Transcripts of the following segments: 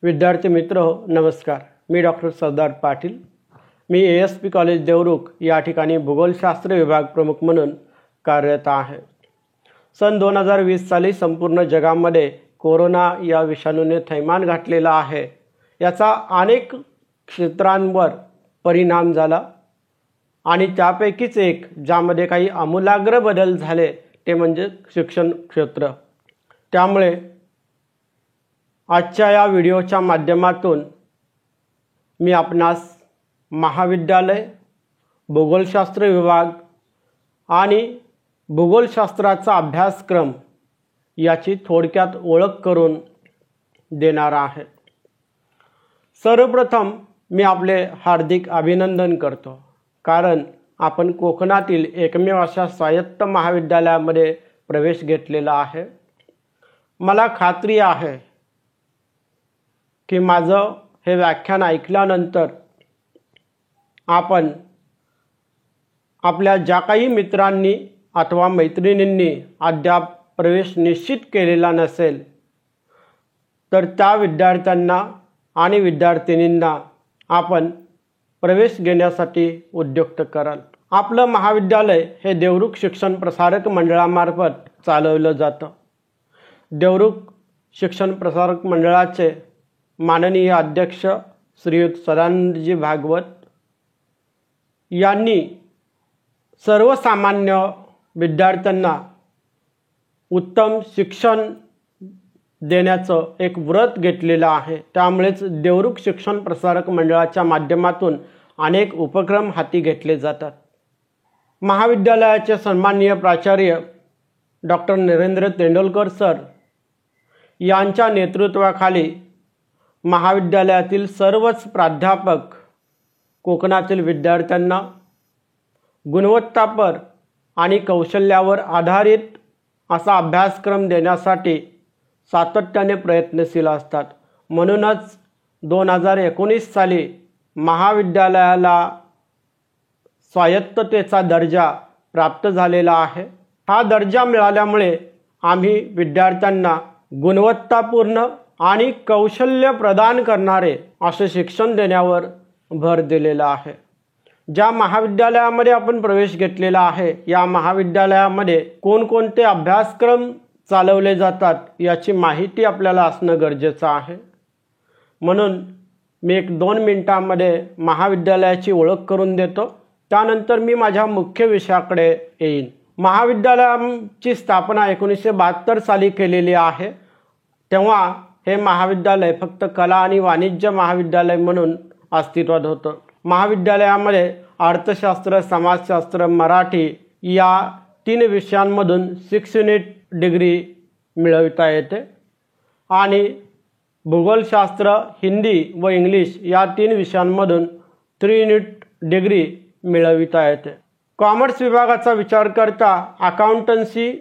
विद्यार्थी मित्र हो, नमस्कार. मी डॉक्टर सरदार पाटील. मी ASP कॉलेज देवरुख या ठिकाणी भूगोलशास्त्र विभाग प्रमुख म्हणून कार्यरत आहे. सन 2020 साली संपूर्ण जगामध्ये कोरोना या विषाणूने थैमान घातलेला आहे. याचा अनेक क्षेत्रांवर परिणाम झाला आणि त्यापैकीच एक ज्यामध्ये काही आमूलाग्र बदल झाले ते म्हणजे शिक्षण क्षेत्र. त्यामुळे आजच्या या व्हिडिओच्या माध्यमातून मी आपणास महाविद्यालय, भूगोलशास्त्र विभाग आणि भूगोलशास्त्राचा अभ्यासक्रम याची थोडक्यात ओळख करून देणार आहे. सर्वप्रथम मी आपले हार्दिक अभिनंदन करतो, कारण आपण कोकणातील एकमेव अशा स्वायत्त महाविद्यालयामध्ये प्रवेश घेतलेला आहे. मला खात्री आहे की माझं हे व्याख्यान ऐकल्यानंतर आपण आपल्या ज्या काही मित्रांनी अथवा मैत्रिणींनी अद्याप प्रवेश निश्चित केलेला नसेल तर त्या विद्यार्थ्यांना आणि विद्यार्थिनींना आपण प्रवेश घेण्यासाठी उद्युक्त कराल. आपलं महाविद्यालय हे देवरुख शिक्षण प्रसारक मंडळामार्फत चालवलं जातं. देवरुख शिक्षण प्रसारक मंडळाचे माननीय अध्यक्ष श्रीयुत सदानंदजी भागवत यांनी सर्वसामान्य विद्यार्थ्यांना उत्तम शिक्षण देण्याचं एक व्रत घेतलेलं आहे. त्यामुळेच देवरुख शिक्षण प्रसारक मंडळाच्या माध्यमातून अनेक उपक्रम हाती घेतले जातात. महाविद्यालयाचे सन्माननीय प्राचार्य डॉक्टर नरेंद्र तेंडुलकर सर यांच्या नेतृत्वाखाली महाविद्यालयातील सर्वच प्राध्यापक कोकणातील विद्यार्थ्यांना गुणवत्तापर आणि कौशल्यावर आधारित असा अभ्यासक्रम देण्यासाठी सातत्याने प्रयत्नशील असतात. म्हणूनच 2019 साली महाविद्यालयाला स्वायत्ततेचा दर्जा प्राप्त झालेला आहे. हा दर्जा मिळाल्यामुळे आम्ही विद्यार्थ्यांना गुणवत्तापूर्ण आणि कौशल्य प्रदान करणारे असे शिक्षण देण्यावर भर दिलेला आहे. ज्या महाविद्यालयामध्ये आपण प्रवेश घेतलेला आहे या महाविद्यालयामध्ये कोणकोणते अभ्यासक्रम चालवले जातात याची माहिती आपल्याला असणं गरजेचं आहे. म्हणून मी 1-2 मिनिटांमध्ये महाविद्यालयाची ओळख करून देतो. त्यानंतर मी माझ्या मुख्य विषयाकडे येईन. महाविद्यालयाची स्थापना 1972 साली केलेली आहे. तेव्हा हे महाविद्यालय फक्त कला आणि वाणिज्य महाविद्यालय म्हणून अस्तित्वात होतं. महाविद्यालयामध्ये अर्थशास्त्र, समाजशास्त्र, मराठी या 3 विषयांमधून 6 युनिट डिग्री मिळविता येते आणि भूगोलशास्त्र, हिंदी व इंग्लिश या 3 विषयांमधून 3 युनिट डिग्री मिळविता येते. कॉमर्स विभागाचा विचार करता अकाउंटन्सी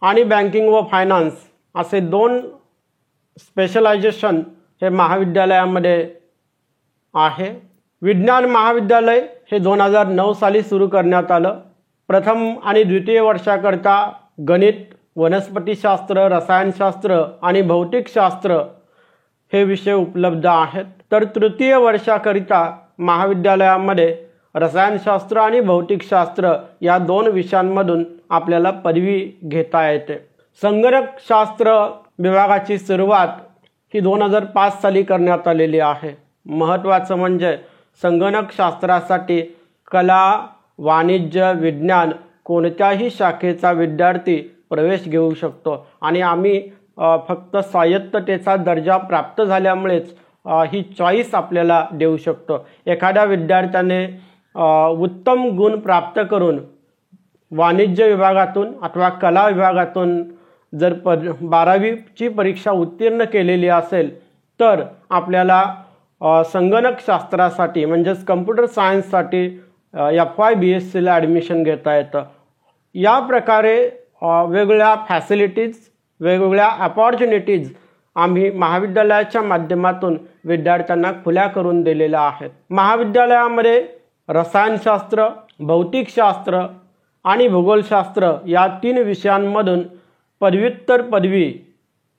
आणि बँकिंग व फायनान्स असे 2 स्पेशलायझेशन हे महाविद्यालयामध्ये आहे. विज्ञान महाविद्यालय हे 2009 साली सुरू करण्यात आलं. प्रथम आणि द्वितीय वर्षाकरता गणित, वनस्पतीशास्त्र, रसायनशास्त्र आणि भौतिकशास्त्र हे विषय उपलब्ध आहेत. तर तृतीय वर्षाकरिता महाविद्यालयामध्ये रसायनशास्त्र आणि भौतिकशास्त्र या 2 विषयांमधून आपल्याला पदवी घेता येते. संगणकशास्त्र विभागाची सुरुवात ही 2005 साली करण्यात आलेली आहे. महत्त्वाचं म्हणजे संगणकशास्त्रासाठी कला, वाणिज्य, विज्ञान कोणत्याही शाखेचा विद्यार्थी प्रवेश घेऊ शकतो आणि आम्ही फक्त स्वायत्ततेचा दर्जा प्राप्त झाल्यामुळेच ही चॉईस आपल्याला देऊ शकतो. एखाद्या विद्यार्थ्याने उत्तम गुण प्राप्त करून वाणिज्य विभागातून अथवा कला विभागातून जर 12वीची परीक्षा उत्तीर्ण केलेली असेल तर आपल्याला संगणकशास्त्रासाठी म्हणजेच कम्प्युटर सायन्ससाठी FY-BScला ॲडमिशन घेता येतं. या प्रकारे वेगवेगळ्या फॅसिलिटीज, वेगवेगळ्या अपॉर्च्युनिटीज आम्ही महाविद्यालयाच्या माध्यमातून विद्यार्थ्यांना खुल्या करून दिलेल्या आहेत. महाविद्यालयामध्ये रसायनशास्त्र, भौतिकशास्त्र आणि भूगोलशास्त्र या 3 विषयांमधून पदव्युत्तर पदवी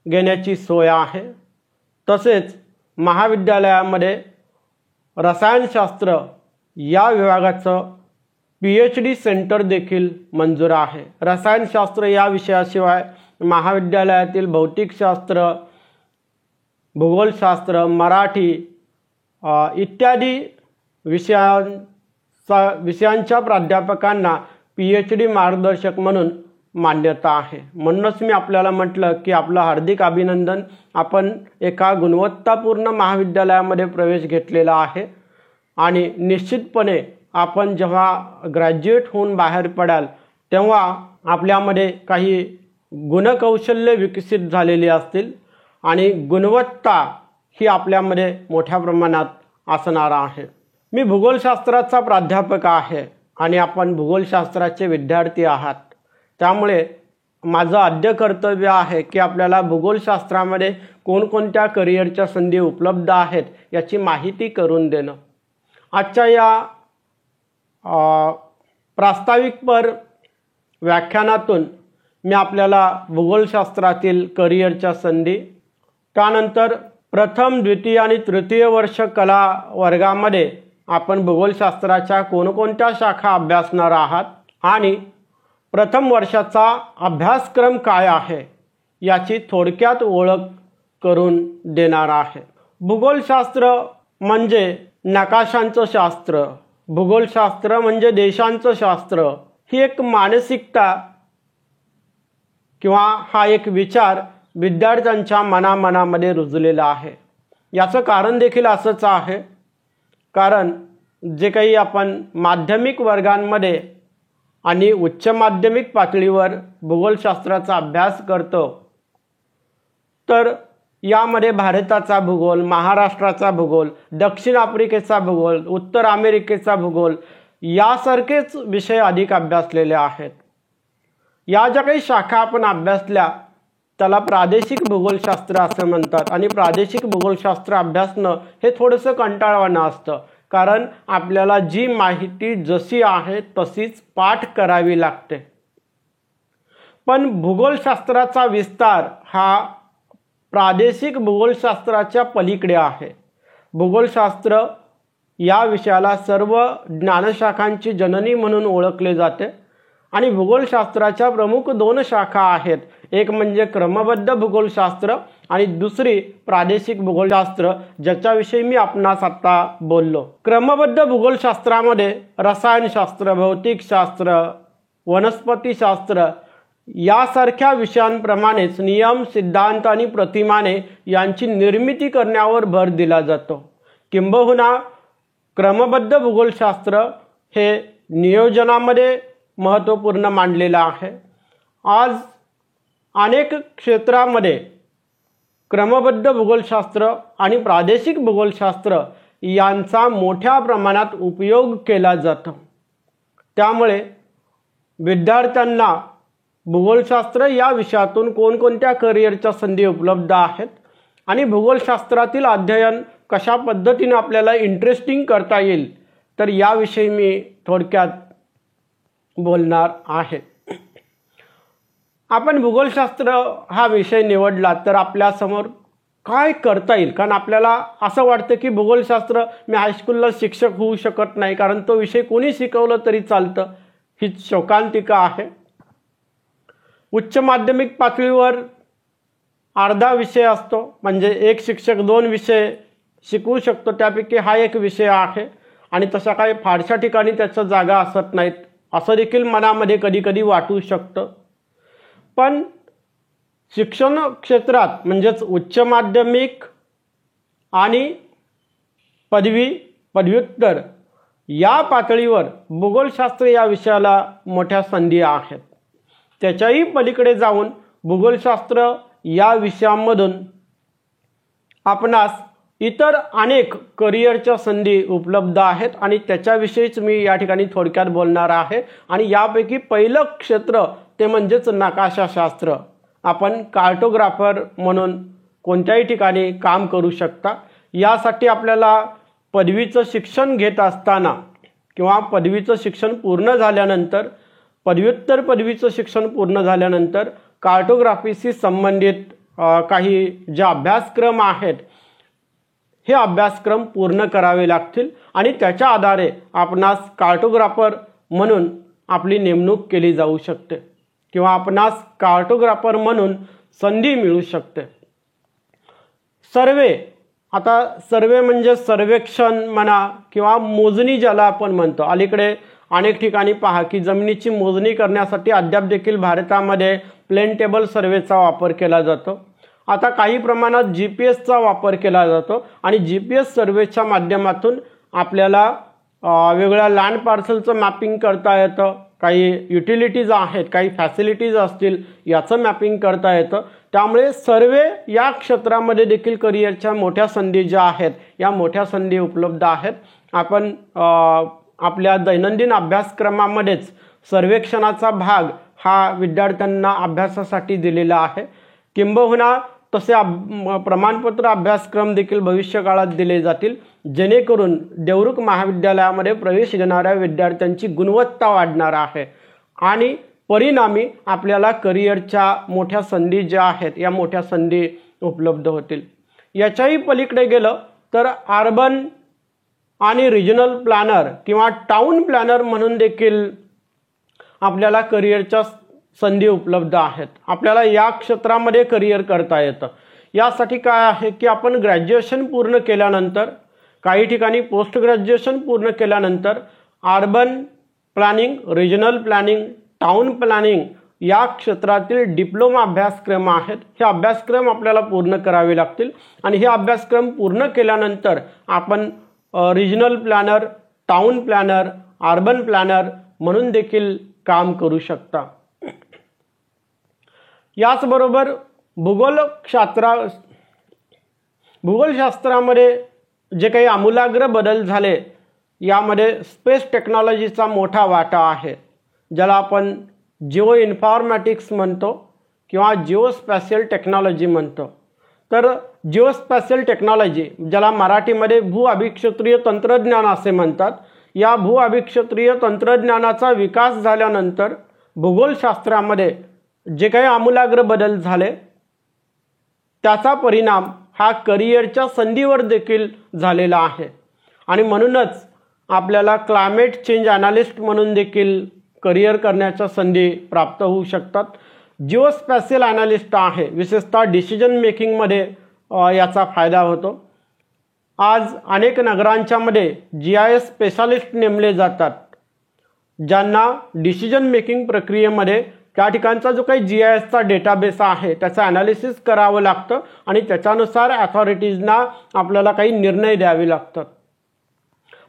घेण्याची सोय आहे. तसेच महाविद्यालयामध्ये रसायनशास्त्र या विभागाचं PhD सेंटर देखील मंजूर आहे। रसायनशास्त्र या विषयाशिवाय महाविद्यालयातील भौतिकशास्त्र, भूगोलशास्त्र, मराठी इत्यादी विषयांच्या प्राध्यापकांना PhD मार्गदर्शक म्हणून मान्यता आहे। म्हणूनच मी आपल्याला म्हटलं की आपलं हार्दिक अभिनंदन, आपण एका गुणवत्तापूर्ण महाविद्यालयामध्ये प्रवेश घेतलेला आहे आणि निश्चितपणे आपण जेव्हा ग्रॅज्युएट होऊन बाहेर पडाल तेव्हा आपल्यामध्ये काही गुणकौशल्य विकसित झालेली असतील आणि गुणवत्ता ही आपल्यामध्ये मोठ्या प्रमाणात असणार आहे। मी भूगोलशास्त्राचा प्राध्यापक आहे आणि आपण भूगोलशास्त्राचे विद्यार्थी आहात, त्यामुळे माझं आद्य कर्तव्य आहे की आपल्याला भूगोलशास्त्रामध्ये कोणकोणत्या करिअरच्या संधी उपलब्ध आहेत याची माहिती करून देणं। आजच्या या प्रास्ताविकपर व्याख्यानातून मी आपल्याला भूगोलशास्त्रातील करिअरच्या संधी, त्यानंतर प्रथम, द्वितीय आणि तृतीय वर्ष कला वर्गामध्ये आपण भूगोलशास्त्राच्या कोणकोणत्या शाखा अभ्यासणार आहात आणि प्रथम वर्षाचा अभ्यासक्रम काय आहे याची थोडक्यात ओळख करून देणार आहे। भूगोलशास्त्र म्हणजे नकाशांचं शास्त्र, भूगोलशास्त्र म्हणजे देशांचं शास्त्र, ही एक मानसिकता किंवा हा एक विचार विद्यार्थ्यांच्या मनामध्ये रुजलेला आहे। याचं कारण देखील असंच आहे, कारण जे काही आपण माध्यमिक वर्गांमध्ये आणि उच्च माध्यमिक पातळीवर भूगोलशास्त्राचा अभ्यास करतो, तर यामध्ये भारताचा भूगोल, महाराष्ट्राचा भूगोल, दक्षिण आफ्रिकेचा भूगोल, उत्तर अमेरिकेचा भूगोल यासारखेच विषय अधिक अभ्यासलेले आहेत। या ज्या काही शाखा आपण अभ्यासल्या त्याला प्रादेशिक भूगोलशास्त्र असं म्हणतात आणि प्रादेशिक भूगोलशास्त्र अभ्यासणं हे थोडंसं कंटाळवाणं असतं, कारण आपल्याला जी माहिती जशी आहे तशीच पाठ करावी लागते। पण भूगोलशास्त्राचा विस्तार हा प्रादेशिक भूगोलशास्त्राच्या पलीकडे आहे। भूगोलशास्त्र या विषयाला सर्व ज्ञानशाखांची जननी म्हणून ओळखले जाते आणि भूगोलशास्त्राच्या प्रमुख दोन शाखा आहेत, एक म्हणजे क्रमबद्ध भूगोलशास्त्र आणि दुसरी प्रादेशिक भूगोलशास्त्र, ज्याच्याविषयी मी आपणास आता बोललो। क्रमबद्ध भूगोलशास्त्रामध्ये रसायनशास्त्र, भौतिकशास्त्र, वनस्पतीशास्त्र यासारख्या विषयांप्रमाणेच नियम, सिद्धांत आणि प्रतिमाने यांची निर्मिती करण्यावर भर दिला जातो। किंबहुना क्रमबद्ध भूगोलशास्त्र हे नियोजनामध्ये महत्त्वपूर्ण मानलेलं आहे। आज अनेक क्षेत्रामध्ये क्रमबद्ध भूगोलशास्त्र आणि प्रादेशिक भूगोलशास्त्र यांचा मोठ्या प्रमाणात उपयोग केला जातो। त्यामुळे विद्यार्थ्यांना भूगोलशास्त्र या विषयातून कोणकोणत्या करिअरच्या संधी उपलब्ध आहेत आणि भूगोलशास्त्रातील अध्ययन कशा पद्धतीने आपल्याला इंटरेस्टिंग करता येईल, तर याविषयी मी थोडक्यात बोलणार आहे। आपण भूगोलशास्त्र हा विषय निवडला तर आपल्यासमोर काय करता येईल, कारण आपल्याला असं वाटतं की भूगोलशास्त्र मी हायस्कूलला शिक्षक होऊ शकत नाही, कारण तो विषय कोणी शिकवलं तरी चालतं, ही शोकांतिका आहे। उच्च माध्यमिक पातळीवर अर्धा विषय असतो, म्हणजे एक शिक्षक 2 विषय शिकवू शकतो, त्यापैकी हा एक विषय आहे आणि तशा काही फारशा ठिकाणी त्याचं जागा असत नाहीत, असं देखील मनामध्ये कधी वाटू शकतं। पण शिक्षण क्षेत्रात म्हणजेच उच्च माध्यमिक आणि पदव्युत्तर या पातळीवर भूगोलशास्त्र या विषयाला मोठ्या संधी आहेत। त्याच्याही पलीकडे जाऊन भूगोलशास्त्र या विषयामधून आपणास इतर अनेक करिअरच्या संधी उपलब्ध आहेत आणि त्याच्याविषयीच मी या ठिकाणी थोडक्यात बोलणार आहे। आणि यापैकी पहिलं क्षेत्र ते म्हणजेच नकाशाशास्त्र। आपण कार्टोग्राफर म्हणून कोणत्याही ठिकाणी काम करू शकता। यासाठी आपल्याला पदवीचं शिक्षण घेत असताना किंवा पदवीचं शिक्षण पूर्ण झाल्यानंतर, पदव्युत्तर पदवीचं शिक्षण पूर्ण झाल्यानंतर कार्टोग्राफीशी संबंधित काही जे अभ्यासक्रम आहेत हे अभ्यासक्रम पूर्ण करावे लागतील आणि त्याच्या आधारे आपणास कार्टोग्राफर म्हणून आपली नेमणूक केली जाऊ शकते किंवा आपणास कार्टोग्राफर म्हणून संधी मिळू शकते. सर्वे, आता सर्वे म्हणजे सर्वेक्षण म्हणा किंवा मोजणी ज्याला आपण म्हणतो. अलीकडे अनेक ठिकाणी पहा की जमिनीची मोजणी करण्यासाठी अद्याप देखील भारतामध्ये प्लेन टेबल सर्वेचा वापर केला जातो. आता काही प्रमाणात GPS चा वापर केला जातो आणि GPS सर्वेच्या माध्यमातून आपल्याला वेगळ्या लँड पार्सलचं मॅपिंग करता येतं, काही युटिलिटीज आहेत, काही फॅसिलिटीज असतील याचं मॅपिंग करता येतं. त्यामुळे सर्वे या क्षेत्रामध्ये देखील करिअरच्या मोठ्या संधी ज्या आहेत या मोठ्या संधी उपलब्ध आहेत. आपण आपल्या दैनंदिन अभ्यासक्रमामध्येच सर्वेक्षणाचा भाग हा विद्यार्थ्यांना अभ्यासासाठी दिलेला आहे. किंबहुना तसे प्रमाणपत्र अभ्यासक्रम देखील भविष्यकाळात दिले जातील, जेणेकरून देवरुख महाविद्यालयामध्ये प्रवेश घेणाऱ्या विद्यार्थ्यांची गुणवत्ता वाढणार आहे आणि परिणामी आपल्याला करिअरच्या मोठ्या संधी ज्या आहेत या मोठ्या संधी उपलब्ध होतील. याच्याही पलीकडे गेलं तर अर्बन आणि रिजनल प्लॅनर किंवा टाउन प्लॅनर म्हणून देखील आपल्याला करिअरच्या संधी उपलब्ध आहेत. आपल्याला या क्षेत्रामध्ये करिअर करता येतं. यासाठी काय आहे की आपण ग्रॅज्युएशन पूर्ण केल्यानंतर, काही ठिकाणी पोस्ट ग्रॅज्युएशन पूर्ण केल्यानंतर urban planning, regional planning, town planning या क्षेत्रातील डिप्लोमा अभ्यासक्रम आहेत. हे अभ्यासक्रम आपल्याला पूर्ण करावे लागतील आणि हे अभ्यासक्रम पूर्ण केल्यानंतर आपण regional planner, town planner, urban planner म्हणून देखील काम करू शकता. याचबरोबर भूगोलशास्त्रामध्ये जे काही आमूलाग्र बदल झाले यामध्ये स्पेस टेक्नॉलॉजीचा मोठा वाटा आहे, ज्याला आपण जिओ इन्फॉर्मॅटिक्स म्हणतो किंवा जिओस्पॅशियल टेक्नॉलॉजी म्हणतो. तर जिओस्पॅशियल टेक्नॉलॉजी, ज्याला मराठीमध्ये भूअभिक्षेत्रीय तंत्रज्ञान असे म्हणतात, या भूअभिक्षेत्रीय तंत्रज्ञानाचा विकास झाल्यानंतर भूगोलशास्त्रामध्ये जे काही आमूलाग्र बदल झाले त्याचा परिणाम हा करिअरच्या संधीवर देखील झालेला आहे आणि म्हणूनच आपल्याला क्लायमेट चेंज ॲनालिस्ट म्हणून देखील करिअर करण्याच्या संधी प्राप्त होऊ शकतात. जिओस्पॅशियल ॲनालिस्ट आहे, विशेषतः डिसिजन मेकिंगमध्ये याचा फायदा होतो. आज अनेक नगरांच्यामध्ये GIS स्पेशालिस्ट नेमले जातात, ज्यांना डिसिजन मेकिंग प्रक्रियेमध्ये त्या ठिकाणचा जो काही GISचा डेटाबेस आहे त्याचं ॲनालिसिस करावं लागतं आणि त्याच्यानुसार अथॉरिटीजना आपल्याला काही निर्णय द्यावे लागतात.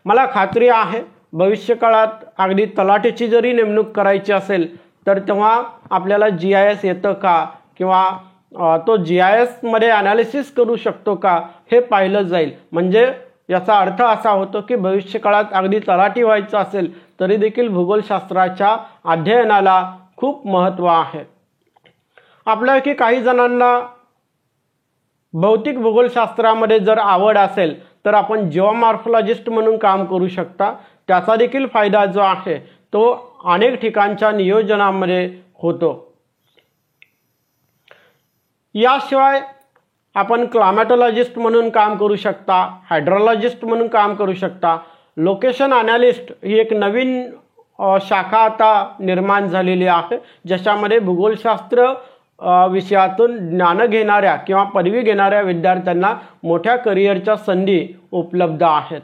मला खात्री आहे भविष्यकाळात अगदी तलाठीची जरी नेमणूक करायची असेल तर तेव्हा आपल्याला GIS येतं का किंवा तो GIS मध्ये ॲनालिसिस करू शकतो का हे पाहिलं जाईल. म्हणजे याचा अर्थ असा होतो की भविष्यकाळात अगदी तलाठी व्हायचं असेल तरी देखील भूगोलशास्त्राच्या अध्ययनाला खूप महत्त्व आहे. आपल्यापैकी काही जणांना भौतिक भूगोलशास्त्रामध्ये जर आवड असेल तर आपण जिओमॉर्फॉलॉजिस्ट म्हणून काम करू शकता. त्याचा देखील फायदा जो आहे तो अनेक ठिकाणच्या नियोजनामध्ये होतो. याशिवाय आपण क्लायमॅटॉलॉजिस्ट म्हणून काम करू शकता, हायड्रोलॉजिस्ट म्हणून काम करू शकता. लोकेशन ॲनालिस्ट ही एक नवीन शाखा आता निर्माण झालेली आहे, ज्याच्यामध्ये भूगोलशास्त्र विषयातून ज्ञान घेणाऱ्या किंवा पदवी घेणाऱ्या विद्यार्थ्यांना मोठ्या करिअरच्या संधी उपलब्ध आहेत.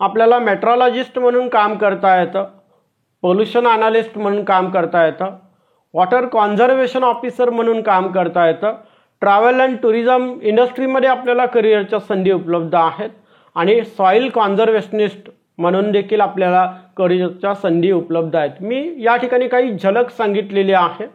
आपल्याला मेट्रोलॉजिस्ट म्हणून काम करता येतं, पोल्युशन ॲनालिस्ट म्हणून काम करता येतं, वॉटर कॉन्झर्वेशन ऑफिसर म्हणून काम करता येतं. ट्रॅव्हल अँड टुरिझम इंडस्ट्रीमध्ये आपल्याला करिअरच्या संधी उपलब्ध आहेत आणि सॉईल कॉन्झर्वेशनिस्ट म्हणून देखील आपल्याला करिअरच्या संधी उपलब्ध आहेत. मी या ठिकाणी काही झलक सांगितलेली आहे,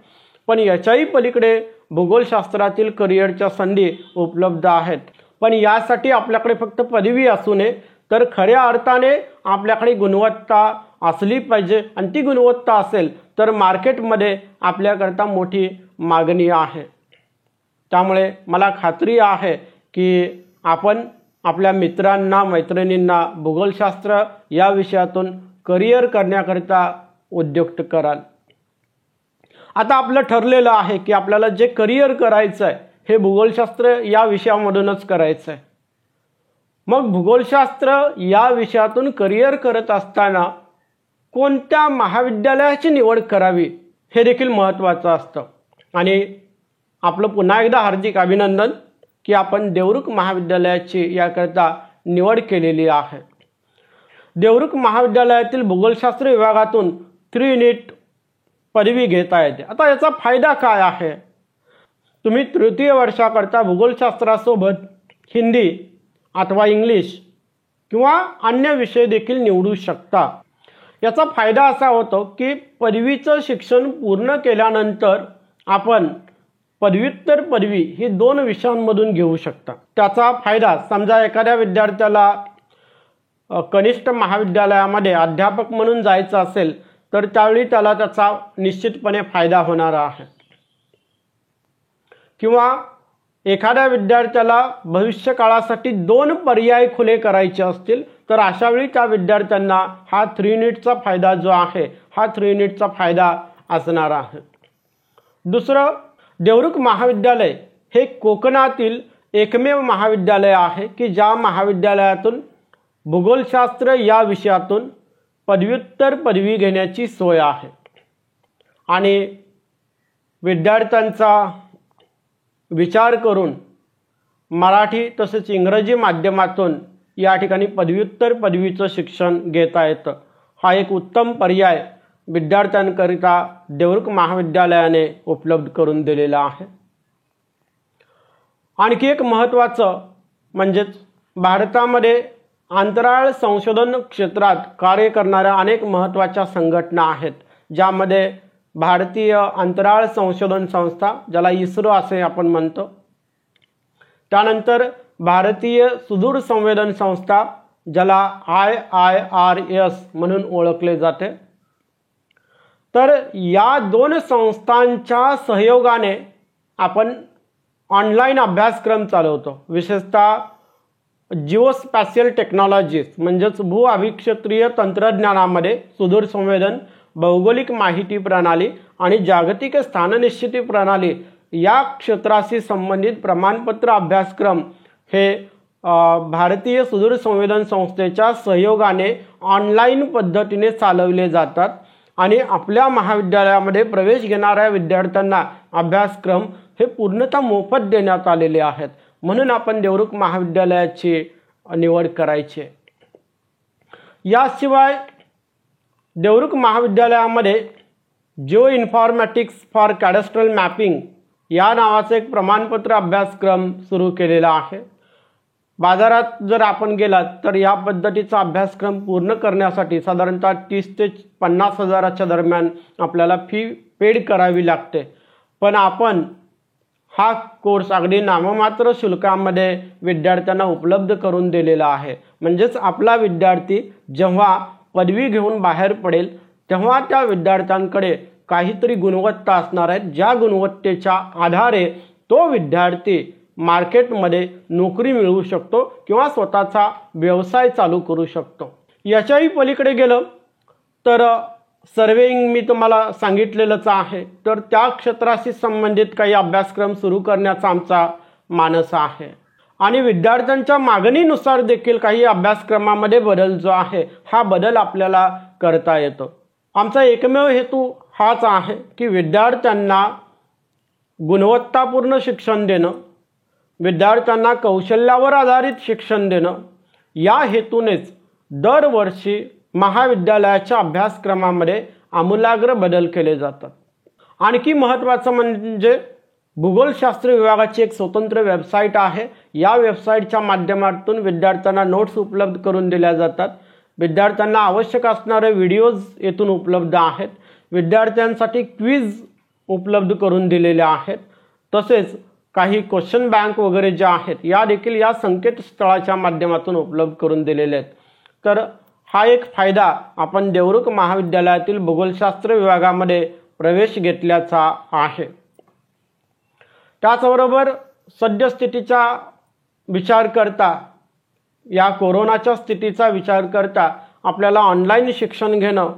पण याच्याही पलीकडे भूगोलशास्त्रातील करिअरच्या संधी उपलब्ध आहेत. पण यासाठी आपल्याकडे फक्त पदवी असू नये, तर खऱ्या अर्थाने आपल्याकडे गुणवत्ता असली पाहिजे आणि ती गुणवत्ता असेल तर मार्केटमध्ये आपल्याकरता मोठी मागणी आहे. त्यामुळे मला खात्री आहे की आपण आपल्या मित्रांना, मैत्रिणींना भूगोलशास्त्र या विषयातून करिअर करण्याकरिता उद्युक्त कराल. आता आपलं ठरलेलं आहे की आपल्याला जे करिअर करायचं आहे हे भूगोलशास्त्र या विषयामधूनच करायचं आहे. मग भूगोलशास्त्र या विषयातून करिअर करत असताना कोणत्या महाविद्यालयाची निवड करावी हे देखील महत्त्वाचं असतं. आणि आपलं पुन्हा एकदा हार्दिक अभिनंदन की आपण देवरुख महाविद्यालयाची याकरता निवड केलेली आहे. देवरुख महाविद्यालयातील भूगोलशास्त्र विभागातून 3 युनिट पदवी घेता येते. आता याचा फायदा काय आहे? तुम्ही तृतीय वर्षाकरता भूगोलशास्त्रासोबत हिंदी अथवा इंग्लिश किंवा अन्य विषय देखील निवडू शकता. याचा फायदा असा होतो की पदवीचं शिक्षण पूर्ण केल्यानंतर आपण पदव्युत्तर पदवी ही 2 विषयांमधून घेऊ शकता. त्याचा फायदा समजा एखाद्या विद्यार्थ्याला कनिष्ठ महाविद्यालयामध्ये अध्यापक म्हणून जायचं असेल तर त्यावेळी त्याला त्याचा निश्चितपणे फायदा होणार आहे. किंवा एखाद्या विद्यार्थ्याला भविष्यकाळासाठी 2 पर्याय खुले करायचे असतील तर अशावेळी त्या विद्यार्थ्यांना हा 3 युनिटचा फायदा जो आहे हा 3 युनिटचा फायदा असणार आहे. दुसरं, देवरुख महाविद्यालय हे कोकणातील एकमेव महाविद्यालय आहे की ज्या महाविद्यालयातून भूगोलशास्त्र या विषयातून पदव्युत्तर पदवी घेण्याची सोय आहे. आणि विद्यार्थ्यांचा विचार करून मराठी तसेच इंग्रजी माध्यमातून या ठिकाणी पदव्युत्तर पदवीचं शिक्षण घेता येतं. हा एक उत्तम पर्याय विद्यार्थ्यांकरिता देवरुख महाविद्यालयाने उपलब्ध करून दिलेला आहे. आणखी एक महत्त्वाचं म्हणजेच भारतामध्ये अंतराळ संशोधन क्षेत्रात कार्य करणाऱ्या अनेक महत्त्वाच्या संघटना आहेत, ज्यामध्ये भारतीय अंतराळ संशोधन संस्था ज्याला इस्रो असे आपण म्हणतो, त्यानंतर भारतीय सुदूर संवेदन संस्था ज्याला IIRS म्हणून ओळखले जाते. तर या 2 संस्थांच्या सहयोगाने आपण ऑनलाईन अभ्यासक्रम चालवतो. विशेषतः जिओस्पॅशियल टेक्नॉलॉजीज म्हणजेच भूअभिक्षेत्रीय तंत्रज्ञानामध्ये सुदूर संवेदन, भौगोलिक माहिती प्रणाली आणि जागतिक स्थाननिश्चिती प्रणाली या क्षेत्राशी संबंधित प्रमाणपत्र अभ्यासक्रम हे भारतीय सुदूर संवेदन संस्थेच्या सहयोगाने ऑनलाईन पद्धतीने चालवले जातात. आणि आपल्या महाविद्यालयामध्ये प्रवेश घेणाऱ्या विद्यार्थ्यांना अभ्यासक्रम हे पूर्णतः मोफत देण्यात आलेले आहेत. म्हणून आपण देवरुख महाविद्यालयाची निवड करायची. याशिवाय देवरुख महाविद्यालयामध्ये जिओ इन्फॉर्मॅटिक्स फॉर कॅडस्ट्रल मॅपिंग या नावाचा एक प्रमाणपत्र अभ्यासक्रम सुरू केलेला आहे. बाजारात जर आपण गेलात तर या पद्धतीचा अभ्यासक्रम पूर्ण करण्यासाठी साधारणतः 30 ते 50 हजाराच्या दरम्यान आपल्याला फी पेड करावी लागते. पण आपण हा कोर्स अगदी नाममात्र शुल्कामध्ये विद्यार्थ्यांना उपलब्ध करून दिलेला आहे. म्हणजेच आपला विद्यार्थी जेव्हा पदवी घेऊन बाहेर पडेल तेव्हा त्या विद्यार्थ्यांकडे काहीतरी गुणवत्ता असणार आहे, ज्या गुणवत्तेच्या आधारे तो विद्यार्थी मार्केटमध्ये नोकरी मिळवू शकतो किंवा स्वतःचा व्यवसाय चालू करू शकतो. याच्याही पलीकडे गेलं तर सर्वेइंग मी तुम्हाला सांगितलेलंच आहे, तर त्या क्षेत्राशी संबंधित काही अभ्यासक्रम सुरू करण्याचा आमचा मानस आहे. आणि विद्यार्थ्यांच्या मागणीनुसार देखील काही अभ्यासक्रमामध्ये बदल जो आहे हा बदल आपल्याला करता येतो. आमचा एकमेव हेतू हाच आहे की विद्यार्थ्यांना गुणवत्तापूर्ण शिक्षण देणं, विद्यार्थ्यांना कौशल्यावर आधारित शिक्षण देणं, या हेतूनेच दरवर्षी महाविद्यालयाच्या अभ्यासक्रमामध्ये आमूलाग्र बदल केले जातात. आणखी महत्त्वाचं म्हणजे भूगोलशास्त्र विभागाची एक स्वतंत्र वेबसाईट आहे. या वेबसाईटच्या माध्यमातून विद्यार्थ्यांना नोट्स उपलब्ध करून दिल्या जातात. विद्यार्थ्यांना आवश्यक असणारे व्हिडिओज येथून उपलब्ध आहेत. विद्यार्थ्यांसाठी क्विज उपलब्ध करून दिलेले आहेत. तसेच काही क्वेश्चन बँक वगैरे ज्या आहेत या देखील या संकेतस्थळाच्या माध्यमातून उपलब्ध करून दिलेले आहेत. तर हा एक फायदा आपण देवरुख महाविद्यालयातील भूगोलशास्त्र विभागामध्ये प्रवेश घेतल्याचा आहे. त्याचबरोबर सद्यस्थितीचा विचार करता, या कोरोनाच्या स्थितीचा विचार करता आपल्याला ऑनलाईन शिक्षण घेणं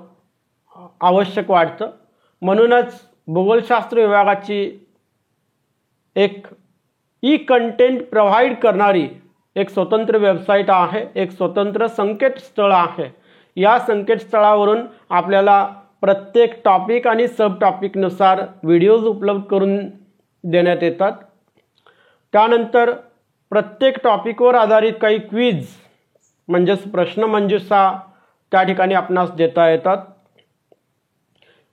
आवश्यक वाटतं. म्हणूनच भूगोलशास्त्र विभागाची एक ई कंटेंट प्रोव्हाइड करणारी एक स्वतंत्र वेबसाईट आहे, एक स्वतंत्र संकेतस्थळ आहे. या संकेतस्थळावरून आपल्याला प्रत्येक टॉपिक आणि सब टॉपिकनुसार व्हिडिओज उपलब्ध करून देण्यात येतात. त्यानंतर प्रत्येक टॉपिकवर आधारित काही क्विज म्हणजेच प्रश्नमंजुषा त्या ठिकाणी आपणास देता येतात.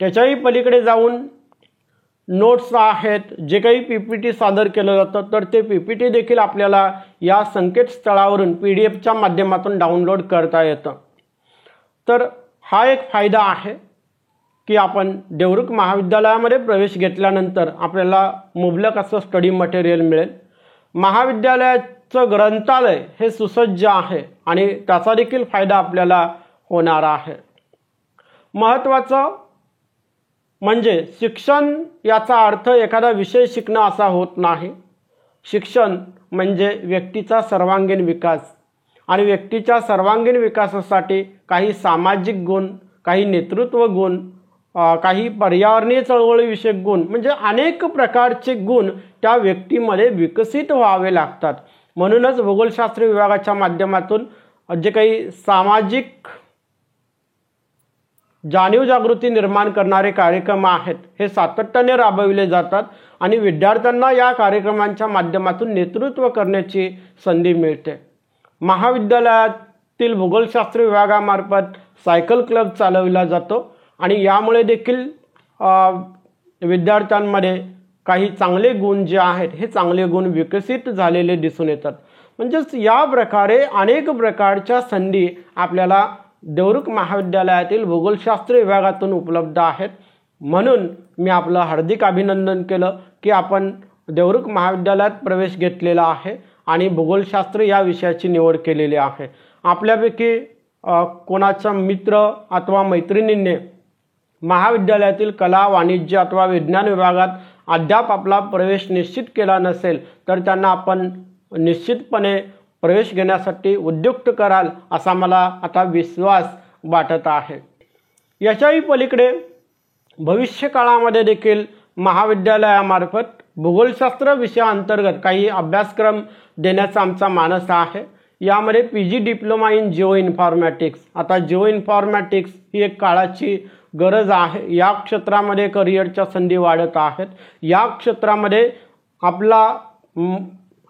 त्याच्याही पलीकडे जाऊन नोट्स आहेत, जे काही PPT सादर केलं जातं तर ते PPT देखील आपल्याला या संकेतस्थळावरून PDF माध्यमातून डाउनलोड करता येतं. तर हा एक फायदा आहे की आपण देवरुख महाविद्यालयामध्ये प्रवेश घेतल्यानंतर आपल्याला मुबलक असं स्टडी मटेरियल मिळेल. महाविद्यालयाचं ग्रंथालय हे सुसज्ज आहे आणि त्याचा देखील फायदा आपल्याला होणार आहे. महत्त्वाचं म्हणजे शिक्षण याचा अर्थ एखादा विषय शिकणं असा होत नाही. शिक्षण म्हणजे व्यक्तीचा सर्वांगीण विकास आणि व्यक्तीच्या सर्वांगीण विकासासाठी काही सामाजिक गुण, काही नेतृत्व गुण, काही पर्यावरणीय चळवळीविषयक गुण म्हणजे अनेक प्रकारचे गुण त्या व्यक्तीमध्ये विकसित व्हावे लागतात. म्हणूनच भूगोलशास्त्र विभागाच्या माध्यमातून जे काही सामाजिक जाणीव जागृती निर्माण करणारे कार्यक्रम आहेत हे सातत्याने राबविले जातात आणि विद्यार्थ्यांना या कार्यक्रमांच्या माध्यमातून नेतृत्व करण्याची संधी मिळते. महाविद्यालयातील भूगोलशास्त्र विभागामार्फत सायकल क्लब चालविला जातो आणि यामुळे देखील विद्यार्थ्यांमध्ये काही चांगले गुण जे आहेत हे चांगले गुण विकसित झालेले दिसून येतात. म्हणजेच या प्रकारे अनेक प्रकारच्या संधी आपल्याला देवरुख महाविद्यालयातील भूगोलशास्त्र विभागातून उपलब्ध आहेत. म्हणून मी आपलं हार्दिक अभिनंदन केलं की आपण देवरुख महाविद्यालयात प्रवेश घेतलेला आहे आणि भूगोलशास्त्र या विषयाची निवड केलेली आहे. आपल्यापैकी कोणाचा मित्र अथवा मैत्रिणींनी महाविद्यालयातील कला, वाणिज्य अथवा विज्ञान विभागात अद्याप आपला प्रवेश निश्चित केला नसेल तर त्यांना आपण निश्चितपणे प्रवेश घेण्यासाठी उद्युक्त कराल असा मला आता विश्वास वाटत आहे. याच्याही पलीकडे भविष्यकाळामध्ये देखील महाविद्यालयामार्फत भूगोलशास्त्र विषयाअंतर्गत काही अभ्यासक्रम देण्याचा आमचा मानस आहे. यामध्ये PG diploma in Jio informatics. आता जिओ इन्फॉर्मॅटिक्स ही एक काळाची गरज आहे. या क्षेत्रामध्ये करिअरच्या संधी वाढत आहेत. या क्षेत्रामध्ये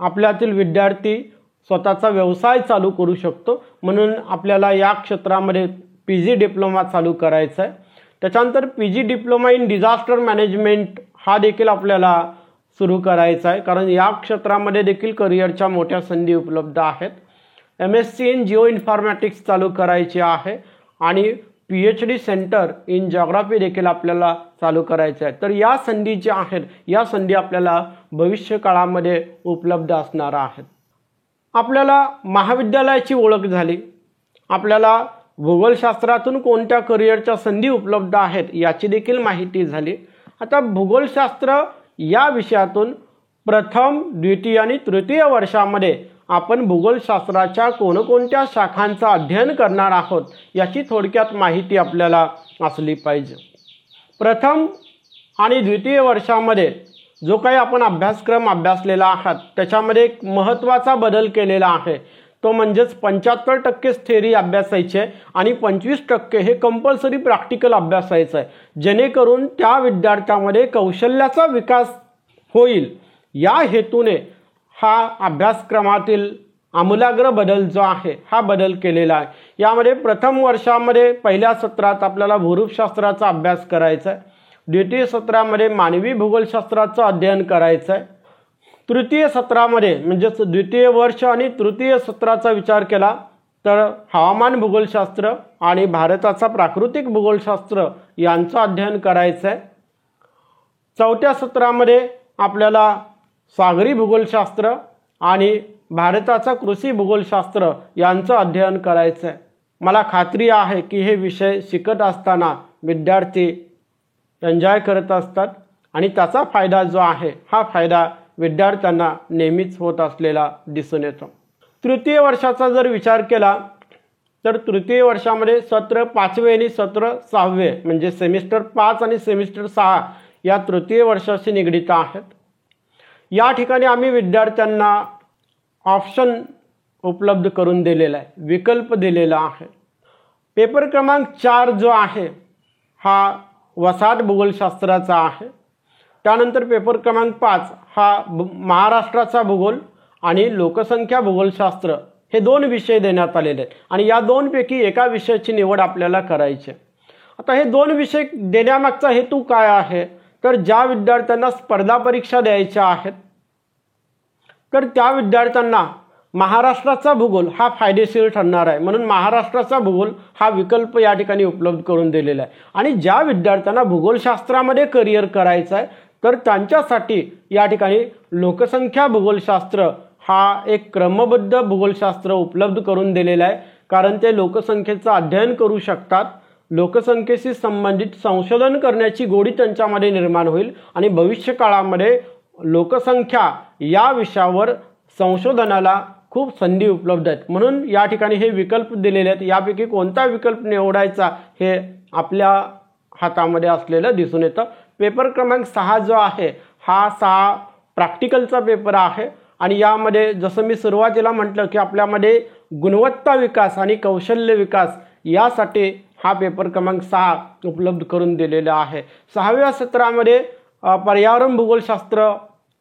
आपल्यातील विद्यार्थी स्वतःचा व्यवसाय चालू करू शकतो. म्हणून आपल्याला या क्षेत्रामध्ये PG डिप्लोमा चालू करायचा आहे. त्याच्यानंतर PG diploma in disaster management हा देखील आपल्याला सुरू करायचा आहे, कारण या क्षेत्रामध्ये देखील करिअरच्या मोठ्या संधी उपलब्ध आहेत. MSc इन जिओ इन्फॉर्मॅटिक्स चालू करायची आहे आणि PhD सेंटर इन जॉग्राफी देखील आपल्याला चालू करायचं आहे. तर या संधी ज्या आहेत या संधी आपल्याला भविष्य काळामध्ये उपलब्ध असणार आहेत. आपल्याला महाविद्यालयाची ओळख झाली, आपल्याला भूगोलशास्त्रातून कोणत्या करिअरच्या संधी उपलब्ध आहेत याची देखील माहिती झाली. आता भूगोलशास्त्र या विषयातून प्रथम, द्वितीय आणि तृतीय वर्षामध्ये आपण भूगोलशास्त्राच्या कोणकोणत्या शाखांचं अध्ययन करणार आहोत याची थोडक्यात माहिती आपल्याला असली पाहिजे. प्रथम आणि द्वितीय वर्षामध्ये जो काही आपण अभ्यासक्रम अभ्यासलेला आहात त्याच्यामध्ये एक महत्त्वाचा बदल केलेला आहे. तो म्हणजेच 75% थेरी अभ्यासायचे आणि 25% हे कंपल्सरी प्रॅक्टिकल अभ्यासायचं आहे, जेणेकरून त्या विद्यार्थ्यामध्ये कौशल्याचा विकास होईल. या हेतूने हा अभ्यासक्रमातील आमूलाग्र बदल जो आहे हा बदल केलेला आहे. यामध्ये प्रथम वर्षामध्ये पहिल्या सत्रात आपल्याला भूरूपशास्त्राचा अभ्यास करायचा आहे. द्वितीय सत्रामध्ये मानवी भूगोलशास्त्राचं अध्ययन करायचं आहे. तृतीय सत्रामध्ये म्हणजेच द्वितीय वर्ष आणि तृतीय सत्राचा विचार केला तर हवामान भूगोलशास्त्र आणि भारताचा प्राकृतिक भूगोलशास्त्र यांचं अध्ययन करायचं आहे. चौथ्या सत्रामध्ये आपल्याला सागरी भूगोलशास्त्र आणि भारताचा कृषी भूगोलशास्त्र यांचं अध्ययन करायचं आहे. मला खात्री आहे की हे विषय शिकत असताना विद्यार्थी एन्जॉय करत असतात आणि त्याचा फायदा जो आहे हा फायदा विद्यार्थ्यांना नेहमीच होत असलेला दिसून येतो. तृतीय वर्षाचा जर विचार केला तर तृतीय वर्षामध्ये सत्र 5वे आणि सत्र 6वे म्हणजे सेमिस्टर 5 आणि सेमिस्टर 6 या तृतीय वर्षाशी निगडित आहेत. या ठिकाणी आम्ही विद्यार्थ्यांना ऑप्शन उपलब्ध करून दिलेला आहे, विकल्प दिलेला आहे. पेपर क्रमांक 4 जो आहे हा वसाहत भूगोलशास्त्राचा आहे. त्यानंतर पेपर क्रमांक 5 हा महाराष्ट्राचा भूगोल आणि लोकसंख्या भूगोलशास्त्र हे 2 विषय देण्यात आलेले आहेत आणि या 2पैकी एका विषयाची निवड आपल्याला करायची. आता हे 2 विषय देण्यामागचा हेतू काय आहे, तर ज्या विद्यार्थ्यांना स्पर्धा परीक्षा द्यायच्या आहेत तर त्या विद्यार्थ्यांना महाराष्ट्राचा भूगोल हा फायदेशीर ठरणार आहे, म्हणून महाराष्ट्राचा भूगोल हा विकल्प या ठिकाणी उपलब्ध करून दिलेला आहे. आणि ज्या विद्यार्थ्यांना भूगोलशास्त्रामध्ये करिअर करायचं आहे तर त्यांच्यासाठी या ठिकाणी लोकसंख्या भूगोलशास्त्र हा एक क्रमबद्ध भूगोलशास्त्र उपलब्ध करून दिलेला आहे, कारण ते लोकसंख्येचं अध्ययन करू शकतात. लोकसंख्येशी संबंधित संशोधन करण्याची गोडी त्यांच्यामध्ये निर्माण होईल आणि भविष्यकाळामध्ये लोकसंख्या या विषयावर संशोधनाला खूप संधी उपलब्ध आहेत. म्हणून या ठिकाणी हे विकल्प दिलेले आहेत. यापैकी कोणता विकल्प निवडायचा हे आपल्या हातामध्ये असलेलं दिसून येतं. पेपर क्रमांक 6 जो आहे हा 6 प्रॅक्टिकलचा पेपर आहे आणि यामध्ये जसं मी सुरुवातीला म्हटलं की आपल्यामध्ये गुणवत्ता विकास आणि कौशल्य विकास यासाठी हा पेपर क्रमांक 6 उपलब्ध करून दिलेला आहे. 6व्या सत्रामध्ये पर्यावरण भूगोलशास्त्र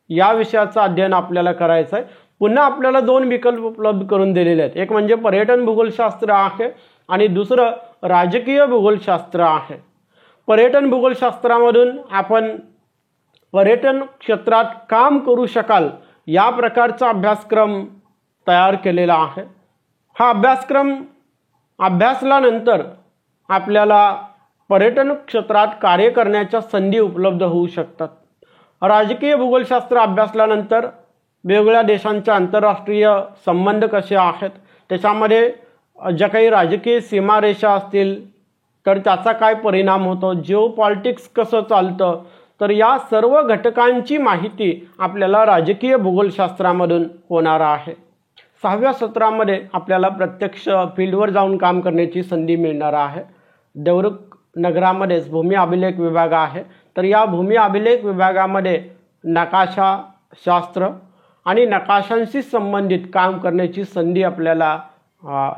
या विषयाचं अध्ययन आपल्याला करायचं आहे. पुन्हा आपल्याला 2 विकल्प उपलब्ध करून दिलेले आहेत. एक म्हणजे पर्यटन भूगोलशास्त्र आहे आणि दुसरं राजकीय भूगोलशास्त्र आहे. पर्यटन भूगोलशास्त्रामधून आपण पर्यटन क्षेत्रात काम करू शकाल या प्रकारचा अभ्यासक्रम तयार केलेला आहे. हा अभ्यासक्रम अभ्यासल्यानंतर आपल्याला पर्यटन क्षेत्रात कार्य करण्याच्या संधी उपलब्ध होऊ शकतात. राजकीय भूगोलशास्त्र अभ्यासल्यानंतर वेगवेगळ्या देशांचे आंतरराष्ट्रीय संबंध कसे आहेत, त्याच्यामध्ये ज्या काही राजकीय सीमारेषा असतील तर त्याचा काय परिणाम होतो, जिओ पॉलिटिक्स कसं चालतं, तर या सर्व घटकांची माहिती आपल्याला राजकीय भूगोलशास्त्रामधून होणार आहे. 6व्या सत्रामध्ये आपल्याला प्रत्यक्ष फील्डवर जाऊन काम करण्याची संधी मिळणार आहे. देवरुख नगरामध्येच भूमी अभिलेख विभाग आहे, तर या भूमी अभिलेख विभागामध्ये नकाशाशास्त्र आणि नकाशांशी संबंधित काम करण्याची संधी आपल्याला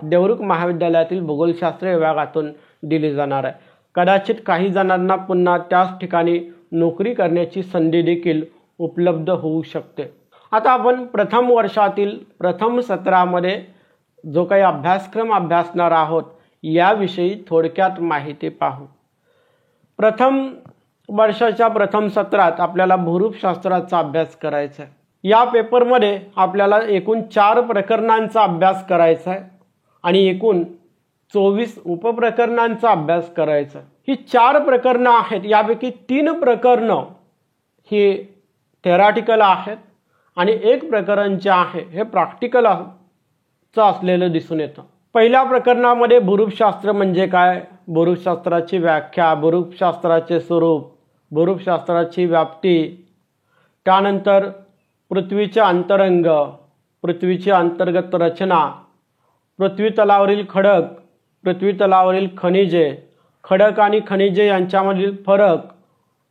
देवरुख महाविद्यालयातील भूगोलशास्त्र विभागातून दिली जाणार आहे. कदाचित काही जणांना पुन्हा त्याच ठिकाणी नोकरी करण्याची संधी देखील उपलब्ध होऊ शकते. आता आपण प्रथम वर्षातील प्रथम सत्रामध्ये जो काही अभ्यासक्रम अभ्यासणार आहोत याविषयी थोडक्यात माहिती पाहू. प्रथम वर्षाच्या प्रथम सत्रात आपल्याला भूरूपशास्त्राचा अभ्यास करायचा आहे. या पेपरमध्ये आपल्याला एकूण 4 प्रकरणांचा अभ्यास करायचा आहे आणि एकूण 24 उपप्रकरणांचा अभ्यास करायचा आहे. ही 4 प्रकरणं आहेत, यापैकी 3 प्रकरणं ही थेरॉटिकल आहेत आणि 1 प्रकरण जे आहे हे प्रॅक्टिकलचं असलेलं दिसून येतं. पहिल्या प्रकरणामध्ये भूरूपशास्त्र म्हणजे काय, भूरूपशास्त्राची व्याख्या, भूरूपशास्त्राचे स्वरूप, भूरूपशास्त्राची व्याप्ती, त्यानंतर पृथ्वीचे अंतरंग, पृथ्वीची अंतर्गत रचना, पृथ्वी तलावरील खडक, पृथ्वी तलावरील खनिजे, खडक आणि खनिजे यांच्यामधील फरक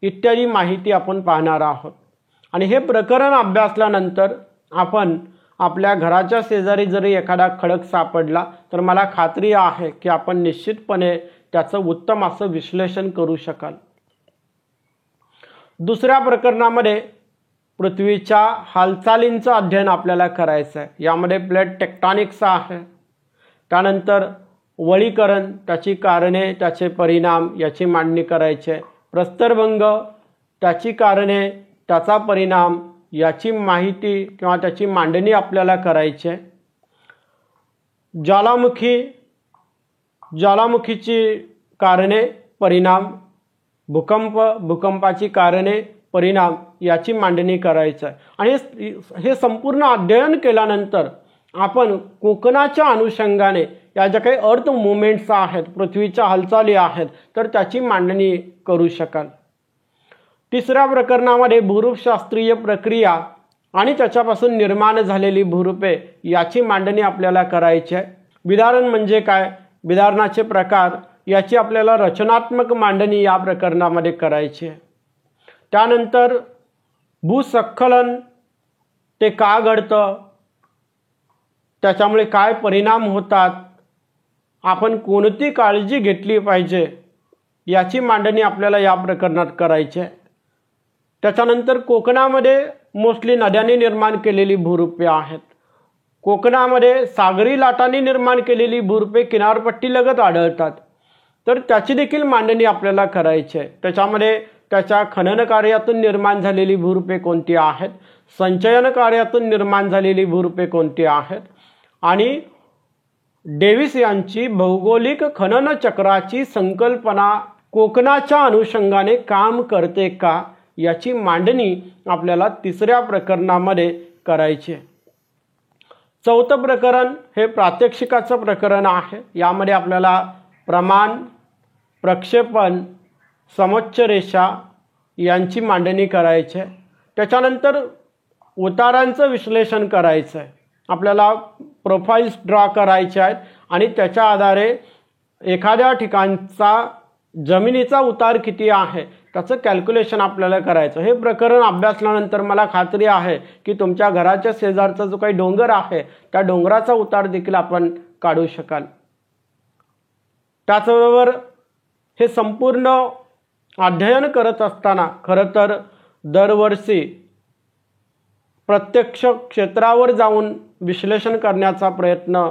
इत्यादी माहिती आपण पाहणार आहोत. आणि हे प्रकरण अभ्यासल्यानंतर आपण आपल्या घराच्या शेजारी जरी एखादा खडक सापडला तर मला खात्री आहे की आपण निश्चितपणे त्याचं उत्तम असं विश्लेषण करू शकाल. दुसऱ्या प्रकरणामध्ये पृथ्वीच्या हालचालींचं अध्ययन आपल्याला करायचं आहे. यामध्ये प्लेट टेक्टॉनिक्स आहे, त्यानंतर वळीकरण, त्याची कारणे, त्याचे परिणाम याची मांडणी करायची आहे. प्रस्तरभंग, त्याची कारणे, त्याचा परिणाम याची माहिती किंवा त्याची मांडणी आपल्याला करायची आहे. ज्वालामुखी, ज्वालामुखीची कारणे, परिणाम, भूकंप, भूकंपाची कारणे, परिणाम याची मांडणी करायचं आहे. आणि हे संपूर्ण अध्ययन केल्यानंतर आपण कोकणाच्या अनुषंगाने या ज्या काही अर्थ मुवमेंट्स आहेत, पृथ्वीच्या हालचाली आहेत, तर त्याची मांडणी करू शकाल. तिसऱ्या प्रकरणामध्ये भूरूपशास्त्रीय प्रक्रिया आणि त्याच्यापासून निर्माण झालेली भूरूपे याची मांडणी आपल्याला करायची आहे. विदारण म्हणजे काय, विदारणाचे प्रकार याची आपल्याला रचनात्मक मांडणी या प्रकरणामध्ये करायची आहे. त्यानंतर भूस्खलन ते का घडतं, त्याच्यामुळे काय परिणाम होतात, आपण कोणती काळजी घेतली पाहिजे याची मांडणी आपल्याला या प्रकरणात करायची आहे. त्याच्यानंतर कोकणामध्ये मोस्टली नद्यांनी निर्माण केलेली भूरूपे आहेत. कोकणामध्ये सागरी लाटांनी निर्माण केलेली भूरूपे किनारपट्टीलगत आढळतात, तर त्याची देखील मांडणी आपल्याला करायची आहे. त्याच्यामध्ये त्याच्या खनन कार्यातून निर्माण झालेली भूरूपे कोणती आहेत, संचयन कार्यातून निर्माण झालेली भूरूपे कोणती आहेत आणि डेव्हिस यांची भौगोलिक खनन चक्राची संकल्पना कोकणाच्या अनुषंगाने काम करते का याची मांडणी आपल्याला तिसऱ्या प्रकरणामध्ये करायची आहे. चौथं प्रकरण हे प्रात्यक्षिकाचं प्रकरण आहे. यामध्ये आपल्याला प्रमाण, प्रक्षेपण, समोच्च रेषा यांची मांडणी करायची आहे. त्याच्यानंतर उतारांचं विश्लेषण करायचं आहे. आपल्याला प्रोफाईल्स ड्रॉ करायचे आहेत आणि त्याच्या आधारे एखाद्या ठिकाणचा जमिनीचा उतार किती आहे त्याचं कॅल्क्युलेशन आपल्याला करायचं. हे प्रकरण अभ्यासल्यानंतर मला खात्री आहे की तुमच्या घराच्या शेजारचा जो काही डोंगर आहे त्या डोंगराचा उतार देखील आपण काढू शकाल. त्याचबरोबर हे संपूर्ण अध्ययन करत असताना खरं तर दरवर्षी प्रत्यक्ष क्षेत्रावर जाऊन विश्लेषण करण्याचा प्रयत्न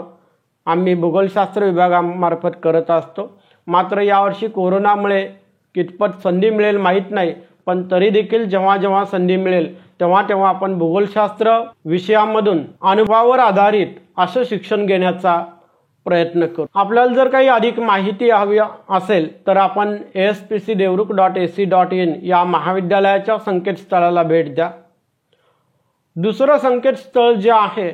आम्ही भूगोलशास्त्र विभागामार्फत करत असतो. मात्र यावर्षी कोरोनामुळे कितपत संधी मिळेल माहीत नाही, पण तरी देखील जेव्हा जेव्हा संधी मिळेल तेव्हा तेव्हा आपण भूगोलशास्त्र विषयामधून अनुभवावर आधारित असं शिक्षण घेण्याचा प्रयत्न करू. आपल्याला जर काही अधिक माहिती हवी असेल तर आपण ASPCDevruk.ac.in या महाविद्यालयाच्या संकेतस्थळाला भेट द्या. दुसरं संकेतस्थळ जे आहे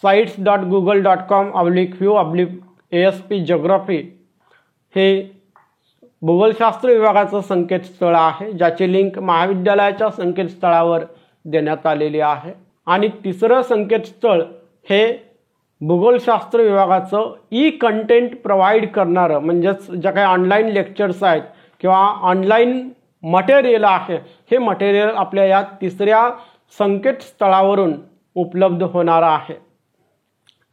sites.google.com/view/ASP Geography हे भूगोलशास्त्र विभागाचं संकेतस्थळ आहे, ज्याची लिंक महाविद्यालयाच्या संकेतस्थळावर देण्यात आलेली आहे. आणि तिसरं संकेतस्थळ हे भूगोलशास्त्र विभागाचं कंटेंट प्रोव्हाइड करणारं, म्हणजेच ज्या काही ऑनलाईन लेक्चर्स आहेत किंवा ऑनलाईन मटेरियल आहे, हे मटेरियल आपल्या या तिसऱ्या संकेतस्थळावरून उपलब्ध होणार आहे.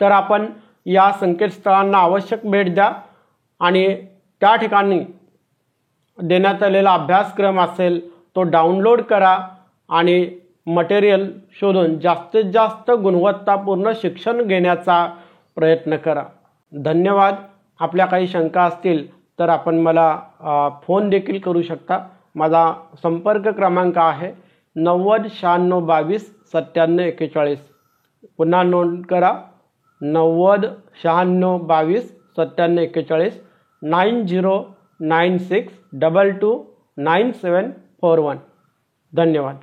तर आपण या संकेतस्थळांना आवश्यक भेट द्या आणि त्या ठिकाणी देण्यात आलेला अभ्यासक्रम असेल तो डाउनलोड करा आणि मटेरियल शोधून जास्तीत जास्त गुणवत्तापूर्ण शिक्षण घेण्याचा प्रयत्न करा. धन्यवाद. आपल्या काही शंका असतील तर आपण मला फोन देखील करू शकता. माझा संपर्क क्रमांक आहे 90 96 22 97 41. पुन्हा नोंद करा 90 96 22 97 41 9096229741. धन्यवाद.